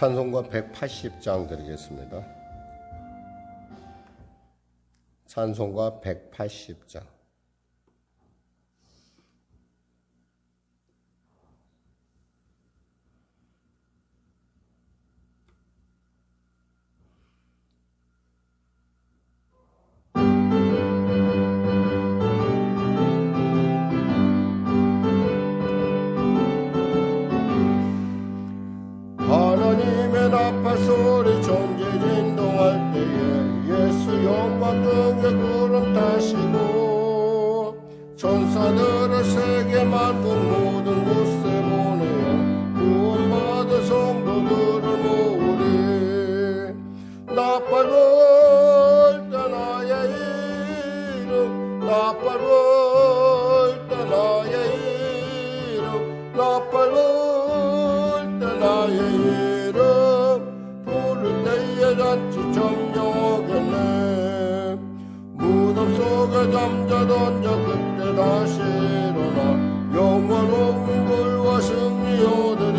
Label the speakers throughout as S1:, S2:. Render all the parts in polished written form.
S1: 찬송가 180장 드리겠습니다. 찬송가 180장. 하나님의 나팔 소리 존재 진동할 때에 예수 영광 등에 구름 타시고 천사들을 세계 만든 모든 곳에 보내어 구원받은 성도들을 모으리. 나팔 불 때 나의 이름, 나팔 불 때 나의 이름, 나팔 불 때 나의 이름 부를 때에 잔치 점령하겠네. 무덤 속에 잠자던 자 그때 다시 일어나 영원한 불과 승리 얻으리.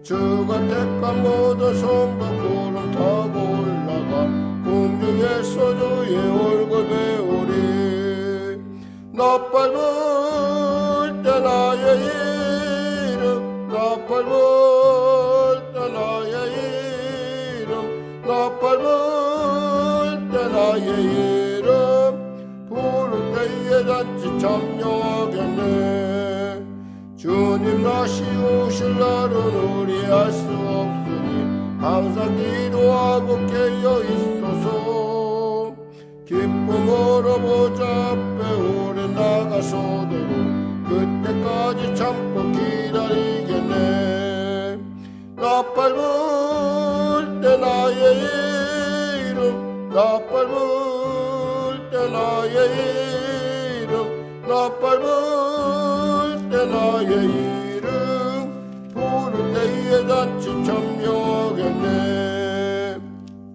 S1: 주가 택한 모든 성도 구름 타고 올라가 공중에서 주의 얼굴 배우리. 나팔 불 때 나의 이름, 나팔 불 때 나의 이름, 나팔 불 때 나의 이름 부를 때에 잔치 참여하겠네. 주님 다시 오실 날은 우리 알 수 없으니 항상 기도하고 깨어 있소서. 기쁨으로 보좌 앞에 우리 나가서도록 그때까지 참고 기다리겠네. 나팔 불 때 나의 이름, 나팔 불 때 나의 이름, 나팔 불 때 나의 이름 부를 때에 잔치 참여하겠네.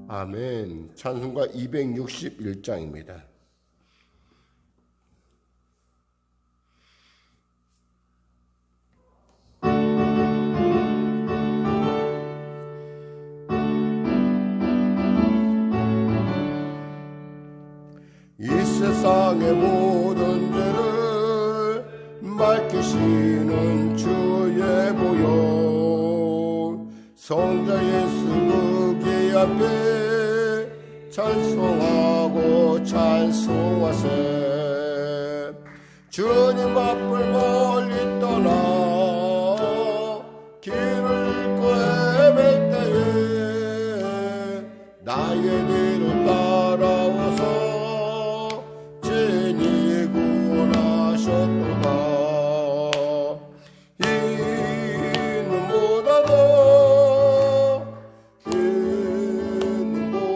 S1: 아멘. 찬송가 261장입니다. 이 세상의 모든 죄를 밝히시는 주의 보혈, 성자 예수 무기 앞에 찬송하고 찬송하세. 주님 앞을 멀리 떠나 길을 잃고 헤맬 때에 나의 뒤를 따라오서 진이 구원하셨도다.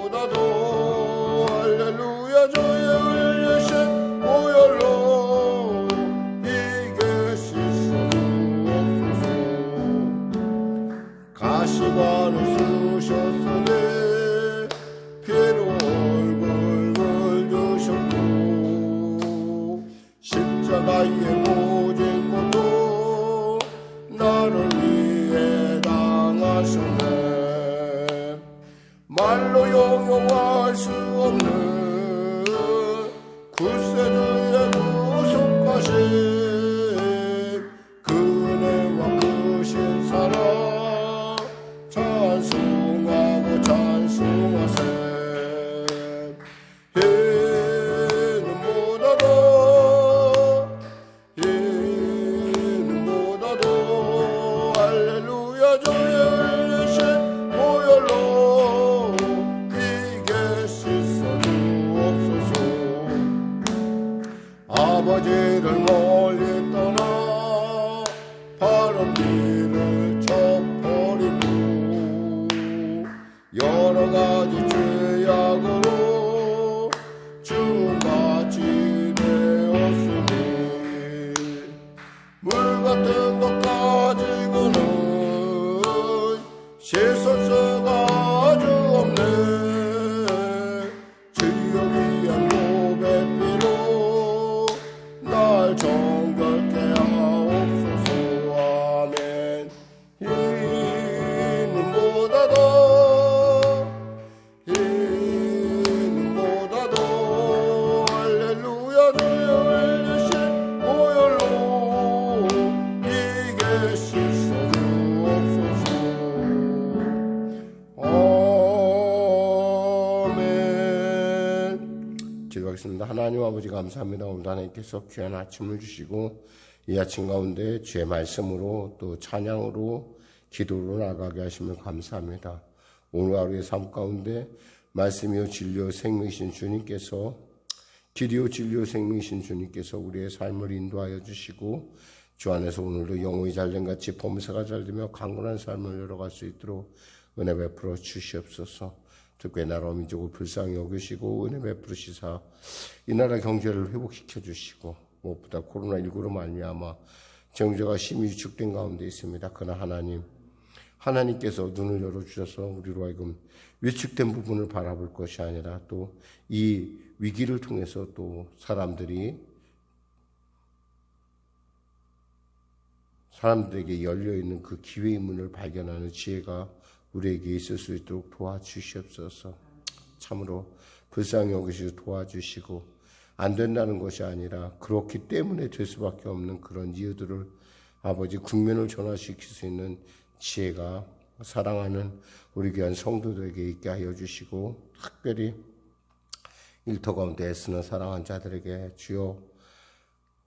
S1: 이는보다도 할렐루야 주의 흘리신 보혈로 이길 수 없소서. 가시관을 쓰셨으니 피로 얼굴을 주셨고 십자가의 모진 것도 나를 위해 당하셨네. 말로 용용할 수 없는 굴세주의 구속하신 그 은혜와 크신 사랑 찬송하고 찬송하세. 이는보다도 할렐루야 주의 흘리신 보혈로 이길 수 없소서. 아버지를 멀리 떠나 바른 길을 져버리고 여러 가지 죄악으로 주같이 되었으니 물 같은 것 가지고는 씻을 수가 아주 없네. 주여 귀한 보배 피로 날 정결케 하옵소서. 아멘. 기도하겠습니다. 하나님 아버지 감사합니다. 오늘도 하나님께서 귀한 아침을 주시고 이 아침 가운데 주의 말씀으로 또 찬양으로 기도로 나가게 하시면 감사합니다. 오늘 하루의 삶 가운데 말씀이요 진리요 생명이신 주님께서 길이요 진리요 생명이신 주님께서 우리의 삶을 인도하여 주시고 주 안에서 오늘도 영혼이 잘된같이 범사가 잘되며 강건한 삶을 열어갈 수 있도록 은혜 베풀어 주시옵소서. 특히 나라 민족을 불쌍히 여기시고 은혜 베푸시사 이 나라 경제를 회복시켜 주시고 무엇보다 코로나19로 말미암아 경제가 심히 위축된 가운데 있습니다. 그러나 하나님께서 눈을 열어주셔서 우리로 하여금 위축된 부분을 바라볼 것이 아니라 또 이 위기를 통해서 또 사람들에게 열려있는 그 기회의 문을 발견하는 지혜가 우리에게 있을 수 있도록 도와주시옵소서. 참으로 불쌍히 여기시고 도와주시고 안 된다는 것이 아니라 그렇기 때문에 될 수밖에 없는 그런 이유들을 아버지 국면을 전환시킬 수 있는 지혜가 사랑하는 우리 귀한 성도들에게 있게 하여 주시고 특별히 일터 가운데 애쓰는 사랑하는 자들에게 주여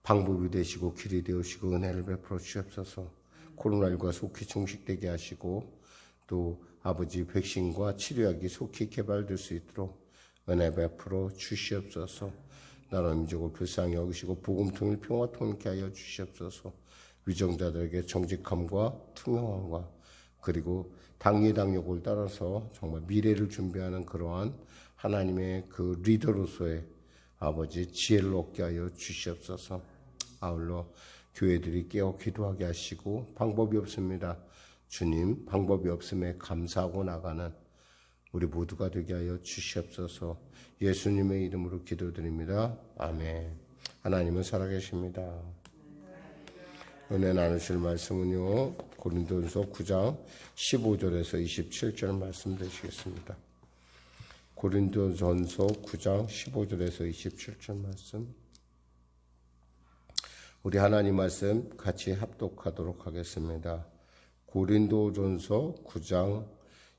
S1: 방법이 되시고 길이 되시고 은혜를 베풀어 주시옵소서. 코로나19가 속히 종식되게 하시고 또 아버지 백신과 치료약이 속히 개발될 수 있도록 은혜 베풀어 주시옵소서. 나라 민족을 불쌍히 여기시고 복음통일 평화 통일케 하여 주시옵소서. 위정자들에게 정직함과 투명함과 그리고 당리당욕을 따라서 정말 미래를 준비하는 그러한 하나님의 그 리더로서의 아버지 지혜를 얻게 하여 주시옵소서. 아울러 교회들이 깨어 기도하게 하시고 방법이 없습니다. 주님 방법이 없음에 감사하고 나가는 우리 모두가 되게 하여 주시옵소서. 예수님의 이름으로 기도드립니다. 아멘. 하나님은 살아계십니다. 은혜 나누실 말씀은요 고린도전서 9장 15절에서 27절 말씀 되시겠습니다. 고린도전서 9장 15절에서 27절 말씀 우리 하나님 말씀 같이 합독하도록 하겠습니다. 고린도전서 9장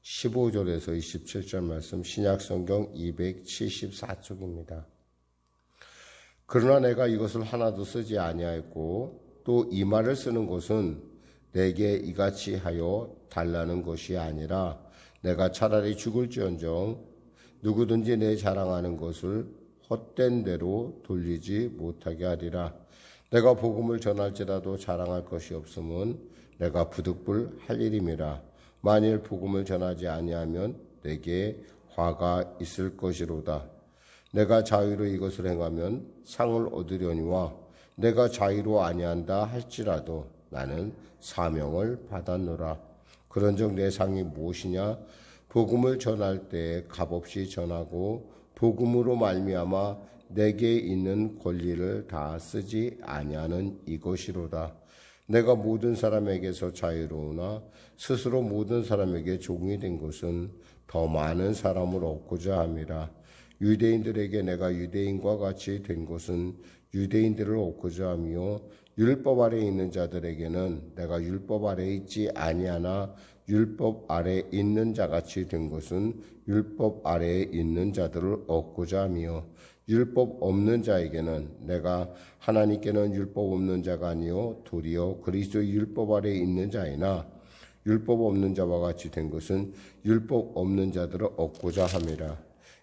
S1: 15절에서 27절 말씀 신약성경 274쪽입니다. 그러나 내가 이것을 하나도 쓰지 아니하였고 또 이 말을 쓰는 것은 내게 이같이 하여 달라는 것이 아니라 내가 차라리 죽을지언정 누구든지 내 자랑하는 것을 헛된 대로 돌리지 못하게 하리라. 내가 복음을 전할지라도 자랑할 것이 없음은 내가 부득불할 일임이라. 만일 복음을 전하지 아니하면 내게 화가 있을 것이로다. 내가 자유로 이것을 행하면 상을 얻으려니와 내가 자유로 아니한다 할지라도 나는 사명을 받았노라. 그런즉 내 상이 무엇이냐? 복음을 전할 때 값없이 전하고 복음으로 말미암아 내게 있는 권리를 다 쓰지 아니하는 이것이로다. 내가 모든 사람에게서 자유로우나 스스로 모든 사람에게 종이 된 것은 더 많은 사람을 얻고자 함이라. 유대인들에게 내가 유대인과 같이 된 것은 유대인들을 얻고자 하며 율법 아래 있는 자들에게는 내가 율법 아래 있지 아니하나 율법 아래 있는 자같이 된 것은 율법 아래에 있는 자들을 얻고자 하며 율법 없는 자에게는 내가 하나님께는 율법 없는 자가 아니요 도리어 그리스도의 율법 아래에 있는 자이나 율법 없는 자와 같이 된 것은 율법 없는 자들을 얻고자 함이라.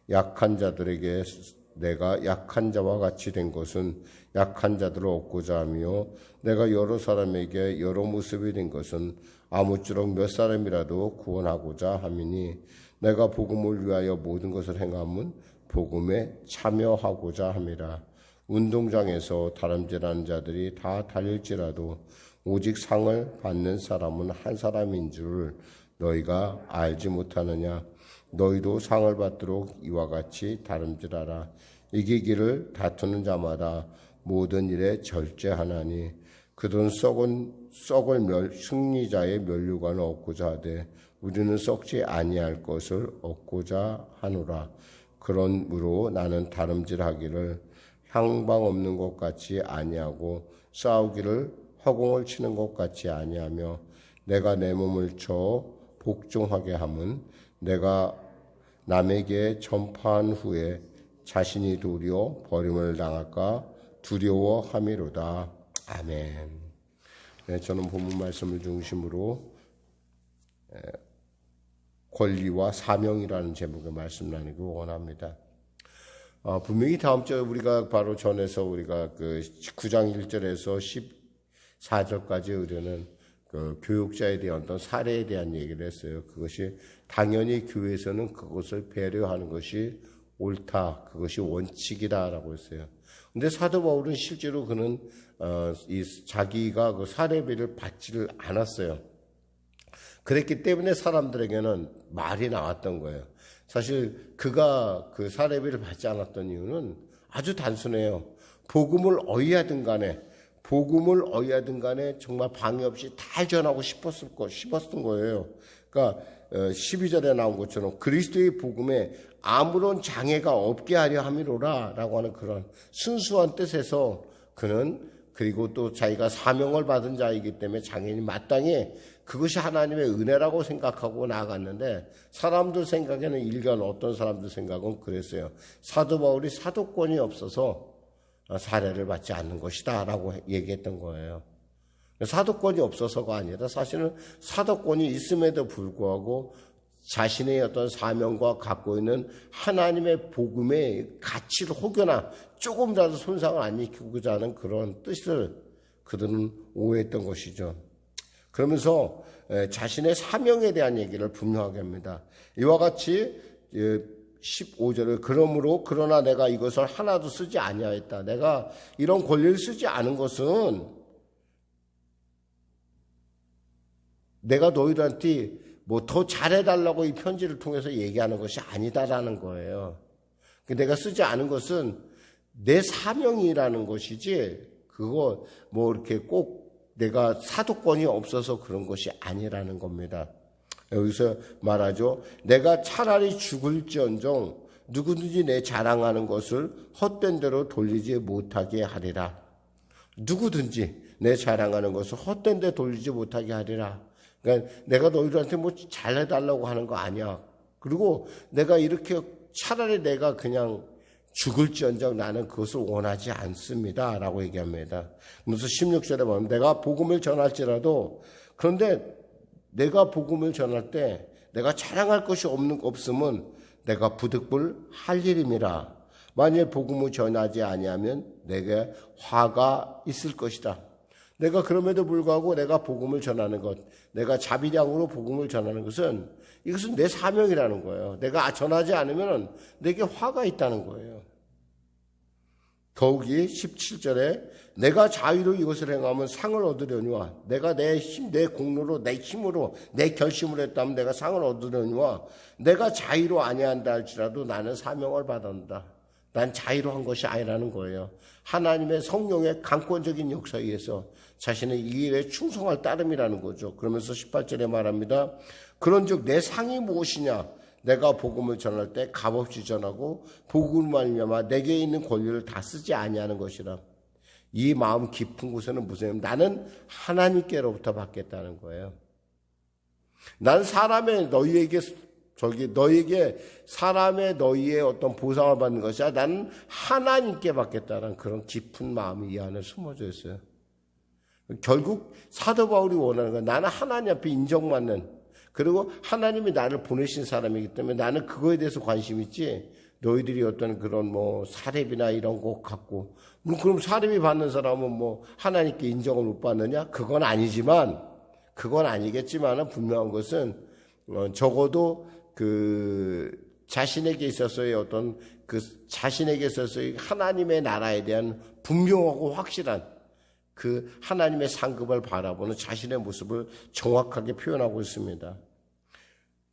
S1: 약한 자들에게 내가 약한 자와 같이 된 것은 약한 자들을 얻고자 하며 내가 여러 사람에게 여러 모습이 된 것은 아무쪼록 몇 사람이라도 구원하고자 함이니 내가 복음을 위하여 모든 것을 행함은 복음에 참여하고자 함이라. 운동장에서 다름질하는 자들이 다 달릴지라도 오직 상을 받는 사람은 한 사람인 줄 너희가 알지 못하느냐? 너희도 상을 받도록 이와 같이 다름질하라. 이기기를 다투는 자마다 모든 일에 절제하나니 그들은 썩을 승리자의 면류관을 얻고자 하되 우리는 썩지 아니할 것을 얻고자 하노라. 그러므로 나는 다름질하기를 향방 없는 것 같이 아니하고 싸우기를 허공을 치는 것 같이 아니하며 내가 내 몸을 쳐 복종하게 함은 내가 남에게 전파한 후에 자신이 도리어 버림을 당할까 두려워함이로다. 아멘. 네, 저는 본문 말씀을 중심으로 권리와 사명이라는 제목의 말씀 나누기 원합니다. 분명히 다음 주에 우리가 바로 전에서 우리가 그 19장 1절에서 14절까지 우리는 그 교육자에 대한 어떤 사례에 대한 얘기를 했어요. 그것이 당연히 교회에서는 그것을 배려하는 것이 옳다, 그것이 원칙이다라고 했어요. 근데 사도 바울은 실제로 그는 자기가 그 사례비를 받지를 않았어요. 그랬기 때문에 사람들에게는 말이 나왔던 거예요. 사실 그가 그 사례비를 받지 않았던 이유는 아주 단순해요. 복음을 어휘하든 간에 정말 방해 없이 다 전하고 싶었던 거예요. 그러니까 12절에 나온 것처럼 그리스도의 복음에 아무런 장애가 없게 하려 함이로라 라고 하는 그런 순수한 뜻에서 그는, 그리고 또 자기가 사명을 받은 자이기 때문에 장애인이 마땅히 그것이 하나님의 은혜라고 생각하고 나아갔는데, 사람들 생각에는, 일견 어떤 사람들 생각은 그랬어요. 사도 바울이 사도권이 없어서 사례를 받지 않는 것이다 라고 얘기했던 거예요. 사도권이 없어서가 아니라 사실은 사도권이 있음에도 불구하고 자신의 어떤 사명과 갖고 있는 하나님의 복음의 가치를 혹여나 조금이라도 손상을 안 입히고자 하는 그런 뜻을 그들은 오해했던 것이죠. 그러면서 자신의 사명에 대한 얘기를 분명하게 합니다. 이와 같이 15절을 그러나 내가 이것을 하나도 쓰지 아니하였다. 내가 이런 권리를 쓰지 않은 것은 내가 너희들한테 뭐 더 잘해달라고 이 편지를 통해서 얘기하는 것이 아니다라는 거예요. 내가 쓰지 않은 것은 내 사명이라는 것이지, 그거 뭐 이렇게 꼭 내가 사도권이 없어서 그런 것이 아니라는 겁니다. 여기서 말하죠. 내가 차라리 죽을지언정 누구든지 내 자랑하는 것을 헛된 대로 돌리지 못하게 하리라. 누구든지 내 자랑하는 것을 헛된 데 돌리지 못하게 하리라. 그러니까 내가 너희들한테 뭐 잘해달라고 하는 거 아니야. 그리고 내가 이렇게 차라리 내가 그냥 죽을지언정 나는 그것을 원하지 않습니다 라고 얘기합니다. 그래서 16절에 보면 내가 복음을 전할지라도, 그런데 내가 복음을 전할 때 내가 자랑할 것이 없으면 내가 부득불 할 일임이라. 만일 복음을 전하지 아니하면 내게 화가 있을 것이다. 내가 그럼에도 불구하고 내가 복음을 전하는 것, 내가 자비량으로 복음을 전하는 것은 이것은 내 사명이라는 거예요. 내가 전하지 않으면 내게 화가 있다는 거예요. 더욱이 17절에 내가 자유로 이것을 행하면 상을 얻으려니와, 내가 내 공로로, 내 힘으로, 내 결심을 했다면 내가 상을 얻으려니와, 내가 자유로 아니한다 할지라도 나는 사명을 받았다. 난 자유로 한 것이 아니라는 거예요. 하나님의 성령의 강권적인 역사에 의해서 자신의 이 일에 충성할 따름이라는 거죠. 그러면서 18절에 말합니다. 그런즉 내 상이 무엇이냐? 내가 복음을 전할 때 값없이 전하고 복음을 말미암아 내게 있는 권리를 다 쓰지 아니하는 것이라. 이 마음 깊은 곳에는 무슨, 나는 하나님께로부터 받겠다는 거예요. 난 사람의 너희에게 너희의 어떤 보상을 받는 것이 아니라 나는 하나님께 받겠다는 그런 깊은 마음이 이 안에 숨어져 있어요. 결국 사도 바울이 원하는 건 나는 하나님 앞에 인정받는, 그리고 하나님이 나를 보내신 사람이기 때문에 나는 그거에 대해서 관심 있지, 너희들이 어떤 그런 뭐 사례비나 이런 거 갖고, 그럼 사례비 받는 사람은 뭐 하나님께 인정을 못 받느냐? 그건 아니겠지만 분명한 것은 적어도 그 자신에게 있어서의 어떤 자신에게 있어서의 하나님의 나라에 대한 분명하고 확실한 그 하나님의 상급을 바라보는 자신의 모습을 정확하게 표현하고 있습니다.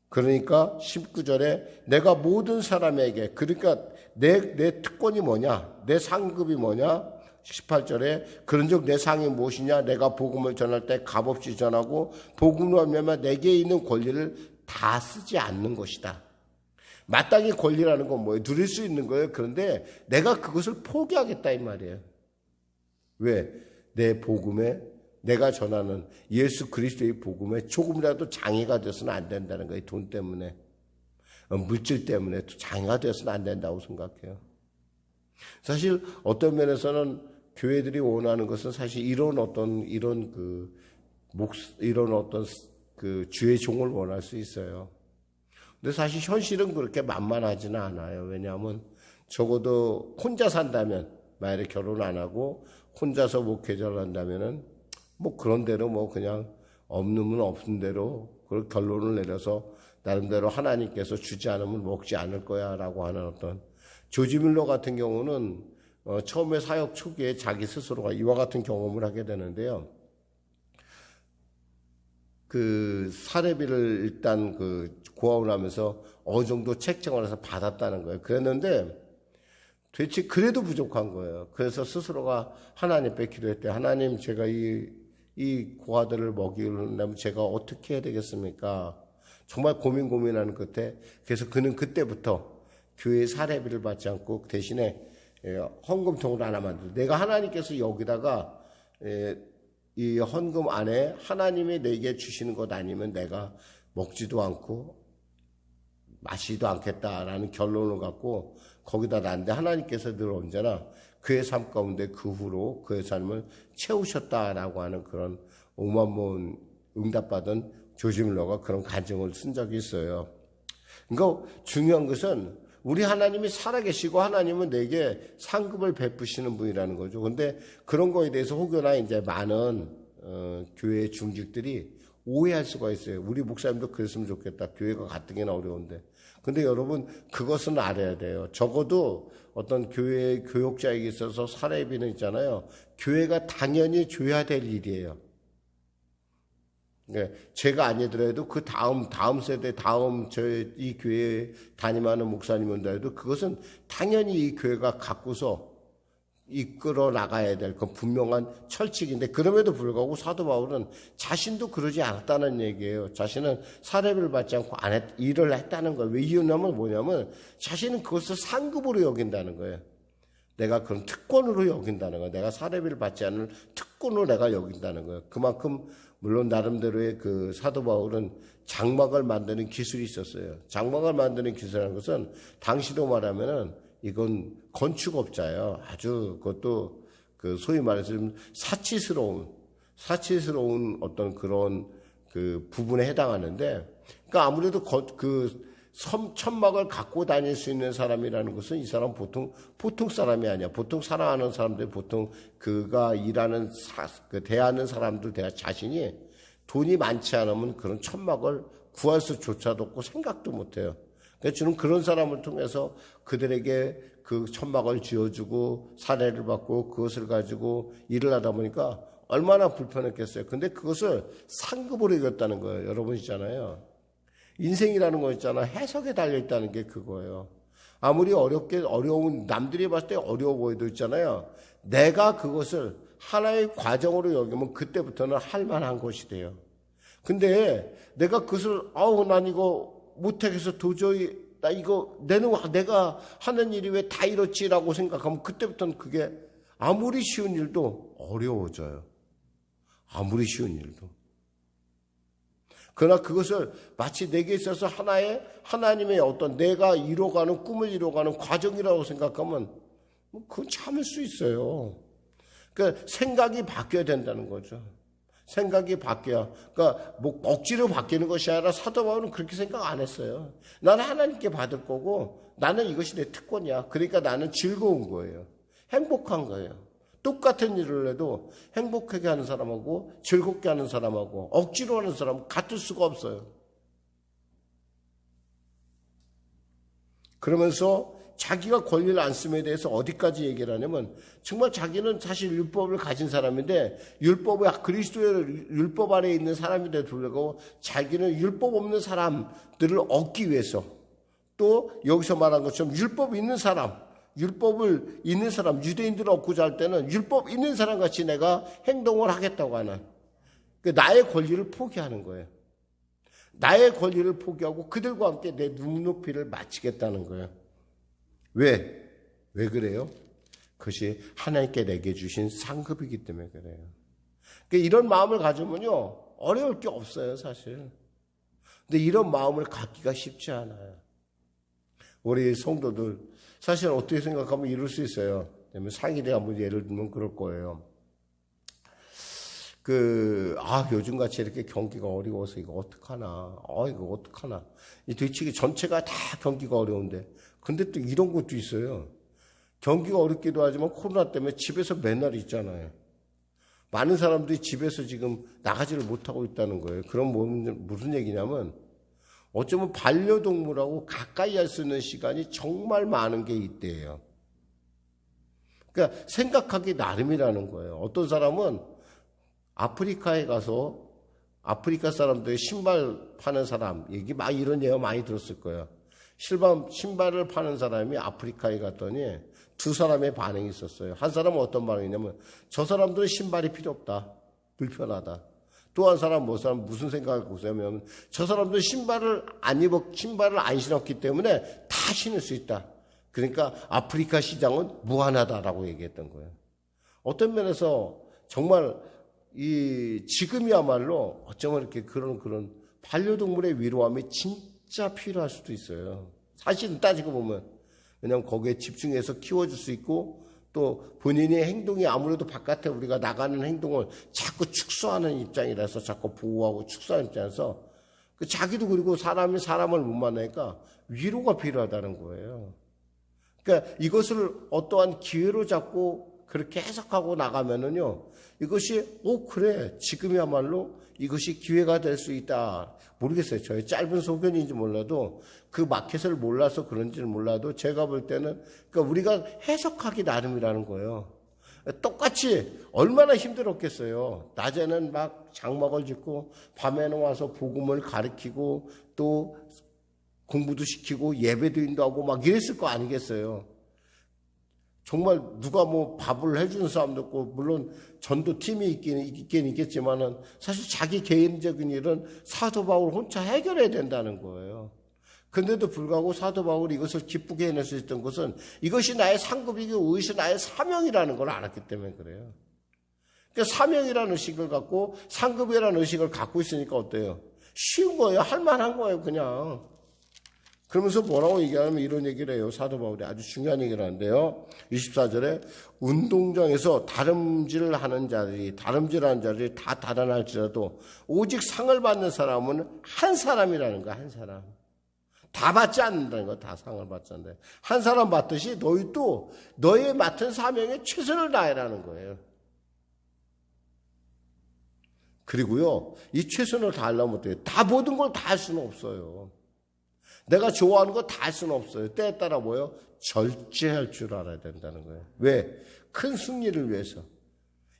S1: 그러니까 19절에 내가 모든 사람에게, 그러니까 내 특권이 뭐냐, 내 상급이 뭐냐, 18절에 그런즉 내 상이 무엇이냐, 내가 복음을 전할 때 값없이 전하고 복음으로 하면 내게 있는 권리를 다 쓰지 않는 것이다. 마땅히 권리라는 건 뭐예요? 누릴 수 있는 거예요. 그런데 내가 그것을 포기하겠다 이 말이에요. 왜? 내 복음에, 내가 전하는 예수 그리스도의 복음에 조금이라도 장애가 되어서는 안 된다는 거예요. 돈 때문에, 물질 때문에 장애가 되어서는 안 된다고 생각해요. 사실 어떤 면에서는 교회들이 원하는 것은 사실 이런 어떤 주의 종을 원할 수 있어요. 근데 사실 현실은 그렇게 만만하지는 않아요. 왜냐하면 적어도 혼자 산다면, 만약에 결혼 안 하고 혼자서 목회자를 한다면은 뭐 그런 대로 뭐 그냥 없는 없는 대로 그 결론을 내려서 나름대로 하나님께서 주지 않으면 먹지 않을 거야라고 하는 어떤 조지 밀러 같은 경우는 처음에 사역 초기에 자기 스스로가 이와 같은 경험을 하게 되는데요. 그 사례비를 일단 고아원을 하면서 어느 정도 책정을 해서 받았다는 거예요. 그랬는데 도대체 그래도 부족한 거예요. 그래서 스스로가 하나님께 기도했대. 하나님, 제가 이 고아들을 먹이려면 제가 어떻게 해야 되겠습니까? 정말 고민하는 끝에, 그래서 그는 그때부터 교회 사례비를 받지 않고 대신에 헌금통을 하나 만들고, 내가 하나님께서 여기다가 이 헌금 안에 하나님이 내게 주시는 것 아니면 내가 먹지도 않고 마시지도 않겠다라는 결론을 갖고 거기다 놨는데, 하나님께서 늘 언제나 그의 삶 가운데 그 후로 그의 삶을 채우셨다라고 하는 그런 오만문 응답받은 조지 밀러가 그런 간증을 쓴 적이 있어요. 그러니까 중요한 것은 우리 하나님이 살아계시고 하나님은 내게 상급을 베푸시는 분이라는 거죠. 근데 그런 거에 대해서 혹여나 이제 많은 교회 중직들이 오해할 수가 있어요. 우리 목사님도 그랬으면 좋겠다. 교회가 가뜩이나 어려운데. 근데 여러분, 그것은 알아야 돼요. 적어도 어떤 교회 교역자에게 있어서 사례비는 있잖아요. 교회가 당연히 줘야 될 일이에요. 네, 제가 아니더라도 그 다음 세대, 이 교회에 담임하는 목사님이더라도 그것은 당연히 이 교회가 갖고서 이끌어 나가야 될 그 분명한 철칙인데, 그럼에도 불구하고 사도 바울은 자신도 그러지 않았다는 얘기예요. 자신은 사례비를 받지 않고 일을 했다는 거예요. 왜 이유냐면 뭐냐면 자신은 그것을 상급으로 여긴다는 거예요. 내가 그런 특권으로 여긴다는 거예요. 내가 사례비를 받지 않을 특권으로 내가 여긴다는 거예요. 그만큼 물론 나름대로의 그 사도 바울은 장막을 만드는 기술이 있었어요. 장막을 만드는 기술이라는 것은 당시로 말하면은 이건 건축업자예요. 아주 그것도 그 소위 말해서 좀 사치스러운 어떤 그런 그 부분에 해당하는데, 그러니까 아무래도 천막을 갖고 다닐 수 있는 사람이라는 것은 이 사람 보통 사람이 아니야. 보통 살아가는 사람들, 보통 그가 일하는 대하는 사람들 자신이 돈이 많지 않으면 그런 천막을 구할 수조차도 없고 생각도 못해요. 그래서 저는 그런 사람을 통해서 그들에게 그 천막을 지어주고 사례를 받고 그것을 가지고 일을 하다 보니까 얼마나 불편했겠어요. 근데 그것을 상급으로 이겼다는 거예요. 여러분 있잖아요. 인생이라는 거 있잖아. 해석에 달려있다는 게 그거예요. 아무리 어려운, 남들이 봤을 때 어려워 보여도 있잖아요. 내가 그것을 하나의 과정으로 여기면 그때부터는 할 만한 것이 돼요. 근데 내가 그것을, 난 이거 못하겠어. 도저히, 내가 하는 일이 왜 다 이렇지라고 생각하면 그때부터는 그게 아무리 쉬운 일도 어려워져요. 아무리 쉬운 일도. 그러나 그것을 마치 내게 있어서 하나님의 어떤 내가 이뤄가는 꿈을 이뤄가는 과정이라고 생각하면 그건 참을 수 있어요. 그러니까 생각이 바뀌어야 된다는 거죠. 생각이 바뀌어야. 그러니까 뭐 억지로 바뀌는 것이 아니라 사도 바울은 그렇게 생각 안 했어요. 나는 하나님께 받을 거고 나는 이것이 내 특권이야. 그러니까 나는 즐거운 거예요. 행복한 거예요. 똑같은 일을 해도 행복하게 하는 사람하고 즐겁게 하는 사람하고 억지로 하는 사람은 같을 수가 없어요. 그러면서 자기가 권리를 안 쓰음에 대해서 어디까지 얘기를 하냐면, 정말 자기는 사실 율법을 가진 사람인데 그리스도의 율법 아래에 있는 사람인데도 불구하고 자기는 율법 없는 사람들을 얻기 위해서, 또 여기서 말한 것처럼 율법을 있는 사람, 유대인들을 얻고자 할 때는 율법 있는 사람 같이 내가 행동을 하겠다고 하는, 나의 권리를 포기하는 거예요. 나의 권리를 포기하고 그들과 함께 내 눈높이를 맞추겠다는 거예요. 왜 그래요? 그것이 하나님께 내게 주신 상급이기 때문에 그래요. 그러니까 이런 마음을 가지면요, 어려울 게 없어요, 사실. 근데 이런 마음을 갖기가 쉽지 않아요. 우리 성도들 사실 어떻게 생각하면 이럴 수 있어요. 상일이 한번 예를 들면 그럴 거예요. 요즘 같이 이렇게 경기가 어려워서 이거 어떡하나. 이거 어떡하나. 이 되치기 전체가 다 경기가 어려운데. 근데 또 이런 것도 있어요. 경기가 어렵기도 하지만 코로나 때문에 집에서 맨날 있잖아요. 많은 사람들이 집에서 지금 나가지를 못하고 있다는 거예요. 그럼 무슨 얘기냐면 어쩌면 반려동물하고 가까이 할 수 있는 시간이 정말 많은 게 이때예요. 그러니까 생각하기 나름이라는 거예요. 어떤 사람은 아프리카에 가서 아프리카 사람들이 신발 파는 사람 얘기 이런 예가 많이 들었을 거예요. 신발을 파는 사람이 아프리카에 갔더니 두 사람의 반응이 있었어요. 한 사람은 어떤 반응이냐면 저 사람들은 신발이 필요 없다. 불편하다. 또 한 사람 무슨 생각을 보냐면 저 사람들은 신발을 안 신었기 때문에 다 신을 수 있다. 그러니까 아프리카 시장은 무한하다라고 얘기했던 거예요. 어떤 면에서 정말 지금이야말로 어쩌면 이렇게 그런 반려동물의 위로함이 진짜 필요할 수도 있어요. 사실은 따지고 보면. 왜냐하면 거기에 집중해서 키워줄 수 있고 또 본인의 행동이 아무래도 바깥에 우리가 나가는 행동을 자꾸 축소하는 입장이라서 자꾸 보호하고 축소하는 입장에서 자기도 그리고 사람이 사람을 못 만나니까 위로가 필요하다는 거예요. 그러니까 이것을 어떠한 기회로 잡고 그렇게 해석하고 나가면은요, 이것이 그래 지금이야말로 이것이 기회가 될 수 있다. 모르겠어요. 저의 짧은 소견인지 몰라도 그 마켓을 몰라서 그런지는 몰라도 제가 볼 때는 그러니까 우리가 해석하기 나름이라는 거예요. 똑같이 얼마나 힘들었겠어요. 낮에는 막 장막을 짓고 밤에는 와서 복음을 가르치고 또 공부도 시키고 예배도 인도하고 막 이랬을 거 아니겠어요. 정말 누가 밥을 해주는 사람도 없고 물론 전도팀이 있긴 있겠지만은 사실 자기 개인적인 일은 사도 바울 혼자 해결해야 된다는 거예요. 근데도 불구하고 사도 바울이 이것을 기쁘게 해낼 수 있던 것은 이것이 나의 상급이고 이것이 나의 사명이라는 걸 알았기 때문에 그래요. 그러니까 사명이라는 의식을 갖고 상급이라는 의식을 갖고 있으니까 어때요? 쉬운 거예요. 할 만한 거예요. 그냥. 그러면서 뭐라고 얘기하냐면 이런 얘기를 해요. 사도 바울이 아주 중요한 얘기를 하는데요. 24절에 운동장에서 다름질하는 자들이 다 달아날지라도 오직 상을 받는 사람은 한 사람이라는 거야. 한 사람. 다 받지 않는다는 거야. 다 상을 받지 않는다. 한 사람 받듯이 너희도 너의 맡은 사명에 최선을 다해라는 거예요. 그리고요. 이 최선을 다하려면 어때요? 다 모든 걸 다 할 수는 없어요. 내가 좋아하는 거 다 할 수는 없어요. 때에 따라 뭐예요? 절제할 줄 알아야 된다는 거예요. 왜? 큰 승리를 위해서.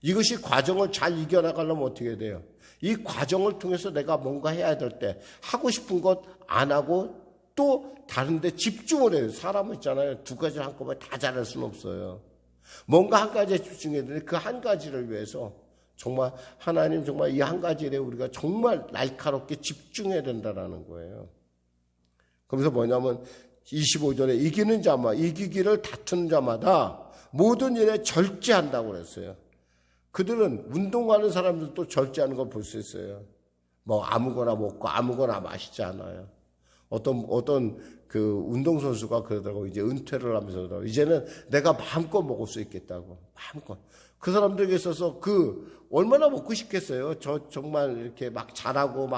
S1: 이것이 과정을 잘 이겨나가려면 어떻게 돼요? 이 과정을 통해서 내가 뭔가 해야 될 때 하고 싶은 것 안 하고 또 다른 데 집중을 해요. 사람은 있잖아요. 두 가지를 한꺼번에 다 잘할 수는 없어요. 뭔가 한 가지에 집중해야 되는데 그 한 가지를 위해서 정말 하나님 정말 이 한 가지에 우리가 정말 날카롭게 집중해야 된다는 거예요. 그러면서 뭐냐면 25절에 이기기를 다투는 자마다 모든 일에 절제한다고 그랬어요. 그들은 운동하는 사람들도 절제하는 걸 볼 수 있어요. 아무거나 먹고 아무거나 마시지 않아요. 어떤 운동선수가 그러더라고. 이제 은퇴를 하면서 그러더라고. 이제는 내가 마음껏 먹을 수 있겠다고. 마음껏. 그 사람들에게 있어서 얼마나 먹고 싶겠어요. 정말 이렇게 막 잘하고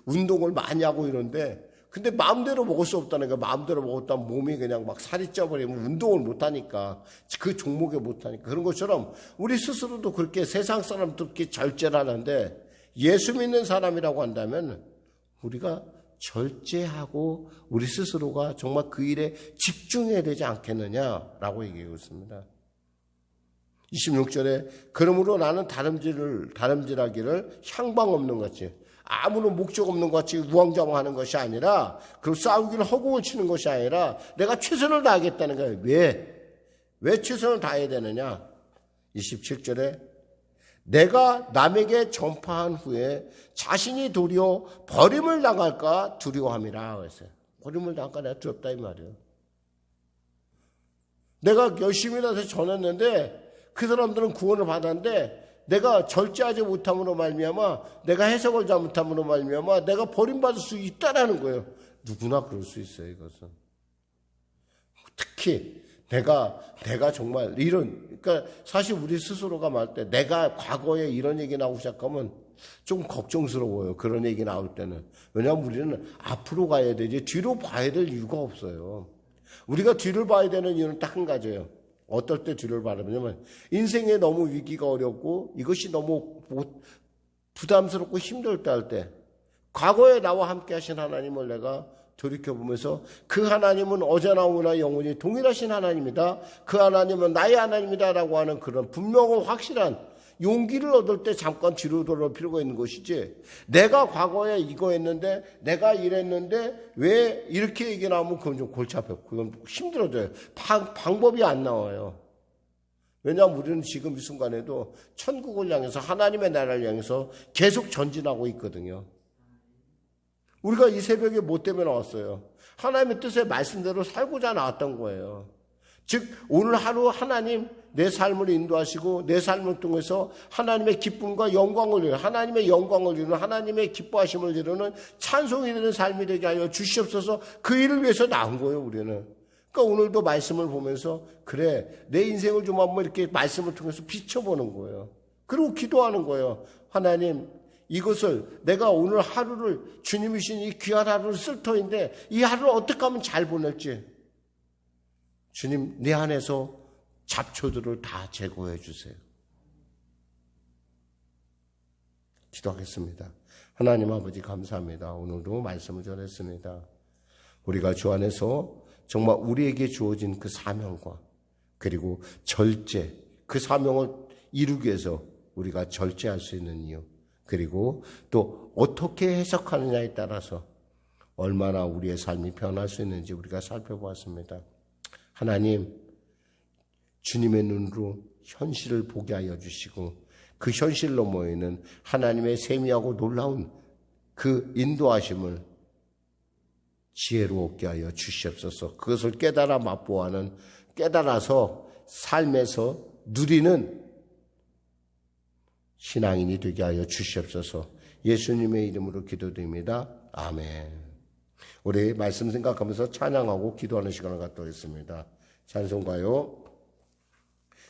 S1: 운동을 많이 하고 이런데 근데 마음대로 먹을 수 없다는 거야. 마음대로 먹었다면 몸이 그냥 살이 쪄버리면 운동을 못하니까 그 종목에 못하니까 그런 것처럼 우리 스스로도 그렇게 세상 사람도 그렇게 절제를 하는데 예수 믿는 사람이라고 한다면 우리가 절제하고 우리 스스로가 정말 그 일에 집중해야 되지 않겠느냐라고 얘기하고 있습니다. 26절에 그러므로 나는 다름질하기를 향방 없는 것이 아무런 목적 없는 것 같이 우왕좌왕하는 것이 아니라 그리고 싸우기를 허공을 치는 것이 아니라 내가 최선을 다하겠다는 거예요. 왜 최선을 다해야 되느냐? 27절에 내가 남에게 전파한 후에 자신이 도리어 버림을 당할까 두려워함이라 그랬어요. 버림을 당할까 내가 두렵다 이 말이에요. 내가 열심히라도 전했는데 그 사람들은 구원을 받았는데 내가 절제하지 못함으로 말미암아 내가 해석을 잘못함으로 말미암아 내가 버림받을 수 있다라는 거예요. 누구나 그럴 수 있어요. 이것은. 특히 내가 정말 그러니까 사실 우리 스스로가 말할 때 내가 과거에 이런 얘기 나오기 시작하면 좀 걱정스러워요. 그런 얘기 나올 때는. 왜냐하면 우리는 앞으로 가야 되지 뒤로 봐야 될 이유가 없어요. 우리가 뒤를 봐야 되는 이유는 딱 한 가지예요. 어떨 때 뒤를 바라보냐면 인생에 너무 위기가 어렵고 이것이 너무 부담스럽고 힘들 때 할 때 과거에 나와 함께 하신 하나님을 내가 돌이켜보면서 그 하나님은 어제나 오나 영원히 동일하신 하나님이다. 그 하나님은 나의 하나님이다 라고 하는 그런 분명하고 확실한 용기를 얻을 때 잠깐 뒤로 돌아올 필요가 있는 것이지 내가 과거에 이거 했는데 내가 이랬는데 왜 이렇게 얘기 나오면 그건 좀 골치 아파요. 그건 힘들어져요. 방법이 안 나와요. 왜냐하면 우리는 지금 이 순간에도 천국을 향해서 하나님의 나라를 향해서 계속 전진하고 있거든요. 우리가 이 새벽에 뭐 때문에 나왔어요? 하나님의 뜻의 말씀대로 살고자 나왔던 거예요. 즉 오늘 하루 하나님 내 삶을 인도하시고 내 삶을 통해서 하나님의 기쁨과 영광을 이루는 하나님의 영광을 이루는 하나님의 기뻐하심을 이루는 찬송이 되는 삶이 되게 하여 주시옵소서. 그 일을 위해서 나온 거예요. 우리는. 그러니까 오늘도 말씀을 보면서 그래 내 인생을 좀 한번 이렇게 말씀을 통해서 비춰보는 거예요. 그리고 기도하는 거예요. 하나님 이것을 내가 오늘 하루를 주님이 주신 이 귀한 하루를 쓸 터인데 이 하루를 어떻게 하면 잘 보낼지 주님 내 안에서 잡초들을 다 제거해 주세요. 기도하겠습니다. 하나님 아버지 감사합니다. 오늘도 말씀을 전했습니다. 우리가 주 안에서 정말 우리에게 주어진 그 사명과 그리고 절제, 그 사명을 이루기 위해서 우리가 절제할 수 있는 이유, 그리고 또 어떻게 해석하느냐에 따라서 얼마나 우리의 삶이 변할 수 있는지 우리가 살펴보았습니다. 하나님, 주님의 눈으로 현실을 보게 하여 주시고 그 현실 너머에는 하나님의 세미하고 놀라운 그 인도하심을 지혜롭게 하여 주시옵소서. 그것을 깨달아 맛보아는 깨달아서 삶에서 누리는 신앙인이 되게 하여 주시옵소서. 예수님의 이름으로 기도드립니다. 아멘. 우리 말씀 생각하면서 찬양하고 기도하는 시간을 갖도록 하겠습니다. 찬송가요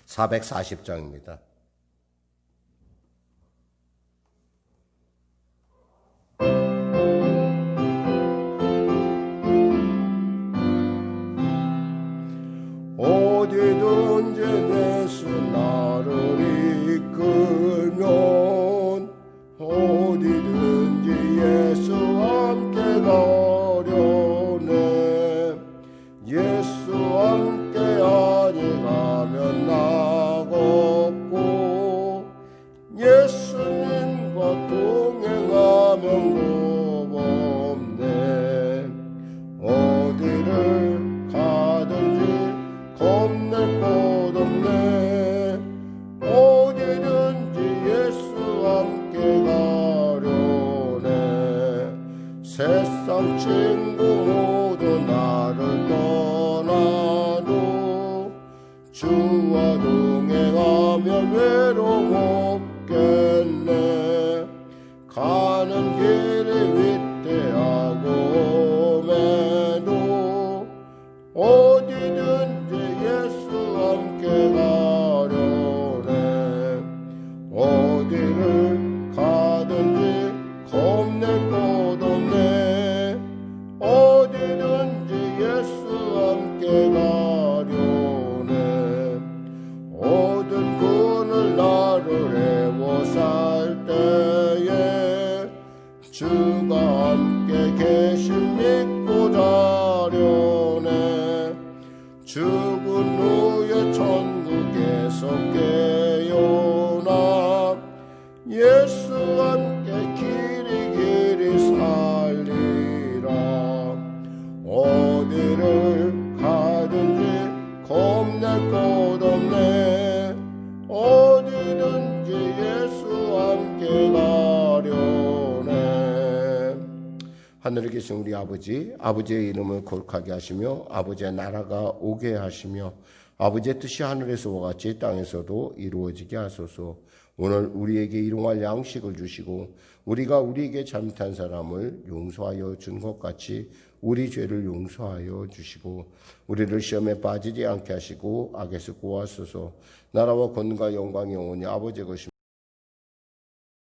S1: 440장입니다. 어디든지 예수 나를 이끌면 어디든지 예수 함께 가려네. 예수 함께 아니가면 나겠고 예수님과 동행하면 겁없네. 어디를 가든지 겁낼 것 없네. 어디든지 예수 함께 가려네. 세상 친구 모두 나를 떠나도 주와 동행하면 외로움 없겠네. 가는 길이 위태하고 험해도 어디든지 예수 함께 가려네. 어디를 가든지 겁낼 것 없네. 어디든지 예수 함께 가려네. 모든 그늘 나를 애워 살 때에 주가 함께 계신 믿고 자려네. 죽은 후에 천국에서 깨어나 예수 함께 길이 살리라. 어디를 가든지 겁낼 것 없네. 어디든지 예수 함께 가려네. 하늘에 계신 우리 아버지, 아버지의 이름을 거룩하게 하시며 아버지의 나라가 오게 하시며 아버지의 뜻이 하늘에서와 같이 땅에서도 이루어지게 하소서. 오늘 우리에게 일용할 양식을 주시고 우리가 우리에게 잘못한 사람을 용서하여 준 것 같이 우리 죄를 용서하여 주시고 우리를 시험에 빠지지 않게 하시고 악에서 구하소서. 나라와 권능과 영광이 영원히 아버지의 것입니다.